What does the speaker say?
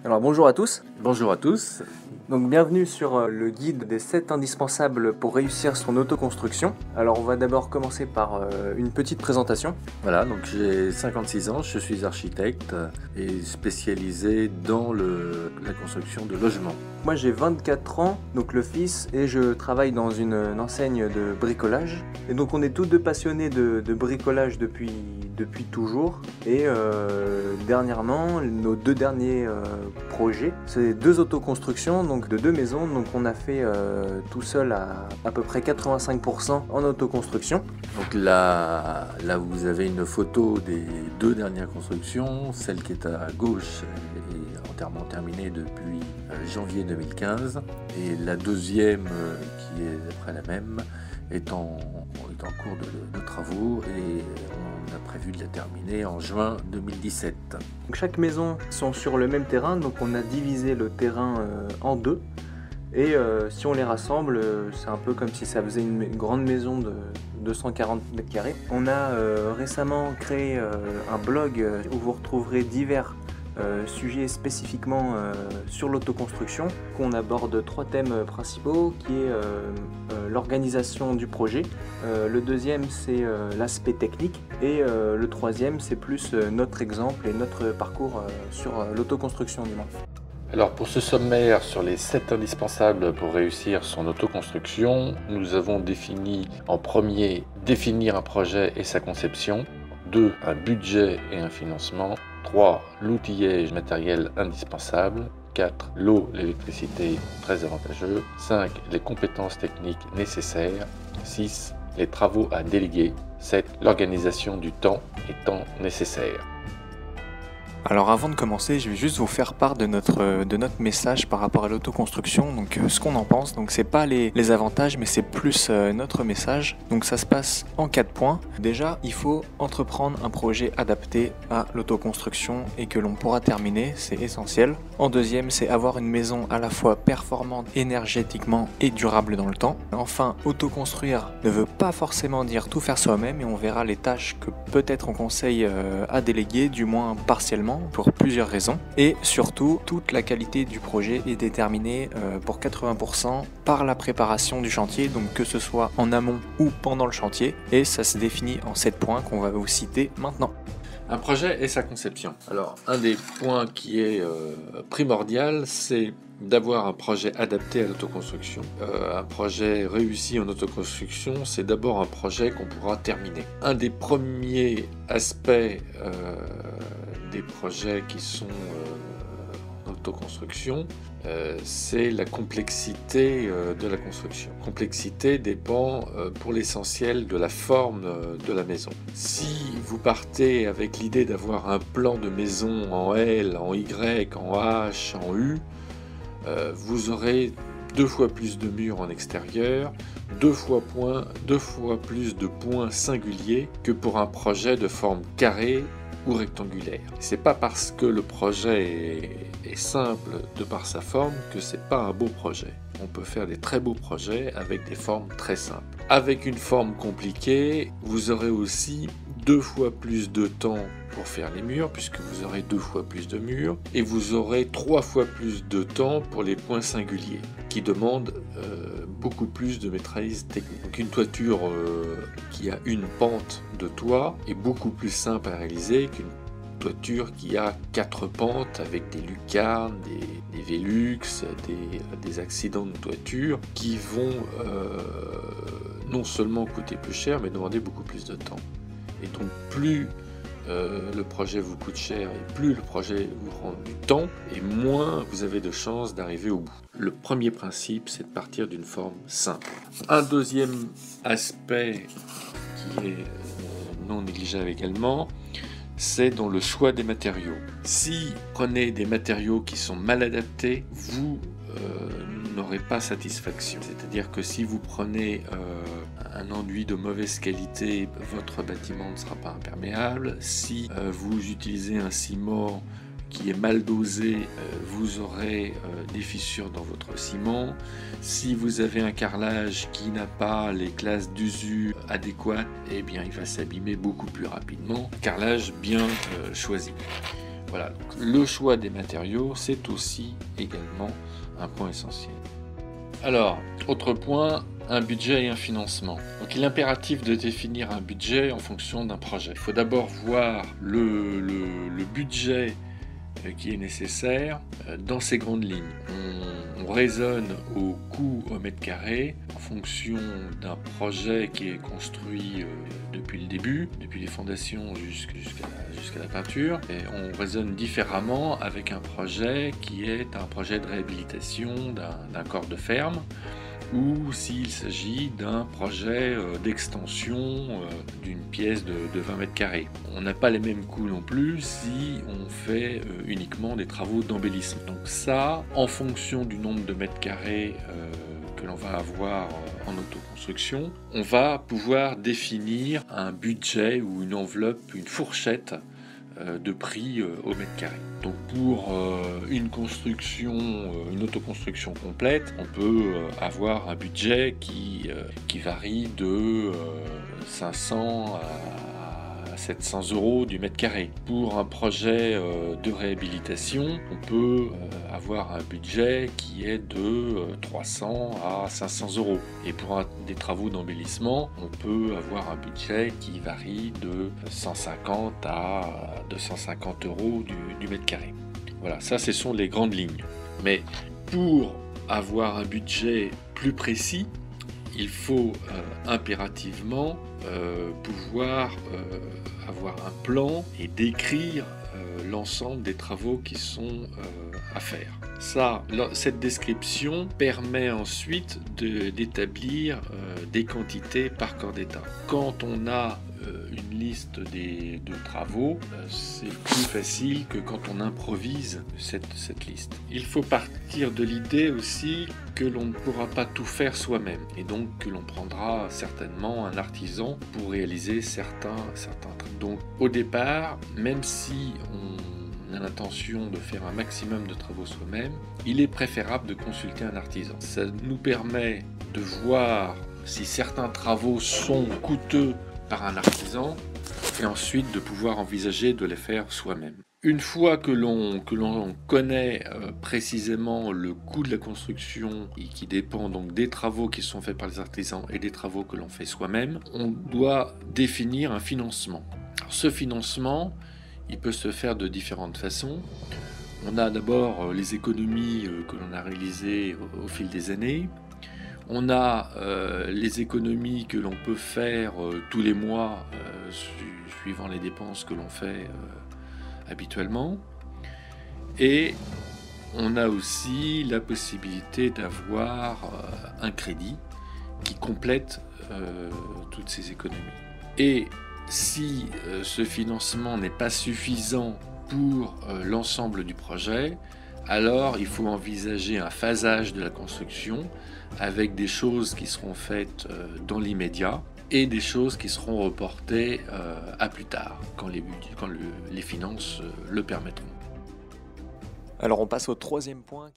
Alors bonjour à tous, Bonjour à tous. donc bienvenue sur le guide des 7 indispensables pour réussir son autoconstruction. Alors on va d'abord commencer par une petite présentation. Voilà, donc j'ai 56 ans, je suis architecte et spécialisé dans la construction de logements. Moi j'ai 24 ans, donc le fils, et je travaille dans une enseigne de bricolage. Et donc on est tous deux passionnés de bricolage depuis toujours. Et dernièrement, nos deux derniers projets, c'est 2 autoconstructions, donc de 2 maisons. Donc on a fait tout seul à peu près 85% en autoconstruction. Donc là vous avez une photo des 2 dernières constructions, celle qui est à gauche est entièrement terminée depuis janvier 2015 et la deuxième qui est après la même est en cours de travaux et on a prévu de la terminer en juin 2017. Donc chaque maison sont sur le même terrain, donc on a divisé le terrain en 2. Et si on les rassemble, c'est un peu comme si ça faisait une grande maison de 240 mètres carrés. On a récemment créé un blog où vous retrouverez divers sujets spécifiquement sur l'autoconstruction. On aborde 3 thèmes principaux qui est l'organisation du projet, le deuxième c'est l'aspect technique et le troisième c'est plus notre exemple et notre parcours sur l'autoconstruction du moins. Alors pour ce sommaire sur les 7 indispensables pour réussir son autoconstruction, nous avons défini en premier définir un projet et sa conception, 2 un budget et un financement, 3 l'outillage matériel indispensable, 4 l'eau, l'électricité très avantageux, 5 les compétences techniques nécessaires, 6 les travaux à déléguer, 7 l'organisation du temps et temps nécessaire. Alors avant de commencer, je vais juste vous faire part de notre message par rapport à l'autoconstruction, donc ce qu'on en pense. Donc c'est pas les avantages, mais c'est plus notre message. Donc ça se passe en 4 points. Déjà, il faut entreprendre un projet adapté à l'autoconstruction et que l'on pourra terminer, c'est essentiel. En deuxième, c'est avoir une maison à la fois performante énergétiquement et durable dans le temps. Enfin, autoconstruire ne veut pas forcément dire tout faire soi-même et on verra les tâches que peut-être on conseille à déléguer, du moins partiellement, pour plusieurs raisons. Et surtout, toute la qualité du projet est déterminée pour 80% par la préparation du chantier, donc que ce soit en amont ou pendant le chantier. Et ça se définit en 7 points qu'on va vous citer maintenant. Un projet et sa conception. Alors, un des points qui est primordial, c'est d'avoir un projet adapté à l'autoconstruction. Un projet réussi en autoconstruction, c'est d'abord un projet qu'on pourra terminer. Un des premiers aspects des projets qui sont en autoconstruction, c'est la complexité de la construction. La complexité dépend pour l'essentiel de la forme de la maison. Si vous partez avec l'idée d'avoir un plan de maison en L, en Y, en H, en U, vous aurez 2 fois plus de murs en extérieur, 2 fois plus de points singuliers que pour un projet de forme carrée ou rectangulaire. C'est pas parce que le projet est simple de par sa forme que c'est pas un beau projet. On peut faire des très beaux projets avec des formes très simples. Avec une forme compliquée, vous aurez aussi 2 fois plus de temps pour faire les murs, puisque vous aurez 2 fois plus de murs, et vous aurez 3 fois plus de temps pour les points singuliers, qui demandent beaucoup plus de maîtrise technique. Donc une toiture qui a une pente de toit est beaucoup plus simple à réaliser qu'une toiture qui a 4 pentes avec des lucarnes, des Velux, des accidents de toiture qui vont non seulement coûter plus cher, mais demander beaucoup plus de temps. Et donc plus le projet vous coûte cher et plus le projet vous prend du temps et moins vous avez de chances d'arriver au bout. Le premier principe, c'est de partir d'une forme simple. Un deuxième aspect qui est non négligeable également, c'est dans le choix des matériaux. Si vous prenez des matériaux qui sont mal adaptés, vous n'aurez pas satisfaction. C'est-à-dire que si vous prenez un enduit de mauvaise qualité, votre bâtiment ne sera pas imperméable. Si vous utilisez un ciment qui est mal dosé, vous aurez des fissures dans votre ciment. Si vous avez un carrelage qui n'a pas les classes d'usure adéquates, eh bien il va s'abîmer beaucoup plus rapidement. Carrelage bien choisi. Voilà, donc le choix des matériaux, c'est aussi également un point essentiel. Alors, autre point, un budget et un financement. Donc il est impératif de définir un budget en fonction d'un projet. Il faut d'abord voir le budget qui est nécessaire dans ses grandes lignes. On raisonne au coût au mètre carré en fonction d'un projet qui est construit depuis le début, depuis les fondations jusqu'à la peinture. Et on raisonne différemment avec un projet qui est un projet de réhabilitation d'un corps de ferme, ou s'il s'agit d'un projet d'extension d'une pièce de 20 mètres carrés. On n'a pas les mêmes coûts non plus si on fait uniquement des travaux d'embellissement. Donc ça, en fonction du nombre de mètres carrés que l'on va avoir en autoconstruction, on va pouvoir définir un budget ou une enveloppe, une fourchette de prix au mètre carré. Donc pour une autoconstruction complète, on peut avoir un budget qui varie de 500 à 700 euros du mètre carré. Pour un projet de réhabilitation, on peut avoir un budget qui est de 300 à 500 euros. Et pour des travaux d'embellissement, on peut avoir un budget qui varie de 150 à 250 euros du mètre carré. Voilà, ça ce sont les grandes lignes. Mais pour avoir un budget plus précis, il faut impérativement pouvoir avoir un plan et décrire l'ensemble des travaux qui sont à faire. Cette description permet ensuite d'établir des quantités par corps d'état. Quand on a une liste de travaux, c'est plus facile que quand on improvise cette liste. Il faut partir de l'idée aussi que l'on ne pourra pas tout faire soi-même et donc que l'on prendra certainement un artisan pour réaliser certains trucs. Donc au départ, même si on a l'intention de faire un maximum de travaux soi-même, il est préférable de consulter un artisan. Ça nous permet de voir si certains travaux sont coûteux par un artisan et ensuite de pouvoir envisager de les faire soi-même. Une fois que l'on connaît précisément le coût de la construction et qui dépend donc des travaux qui sont faits par les artisans et des travaux que l'on fait soi-même, on doit définir un financement. Alors, ce financement, il peut se faire de différentes façons. On a d'abord les économies que l'on a réalisées au fil des années. On a les économies que l'on peut faire tous les mois suivant les dépenses que l'on fait habituellement. Et on a aussi la possibilité d'avoir un crédit qui complète toutes ces économies. Et si ce financement n'est pas suffisant pour l'ensemble du projet, alors il faut envisager un phasage de la construction avec des choses qui seront faites dans l'immédiat et des choses qui seront reportées à plus tard, quand les finances le permettront. Alors on passe au troisième point.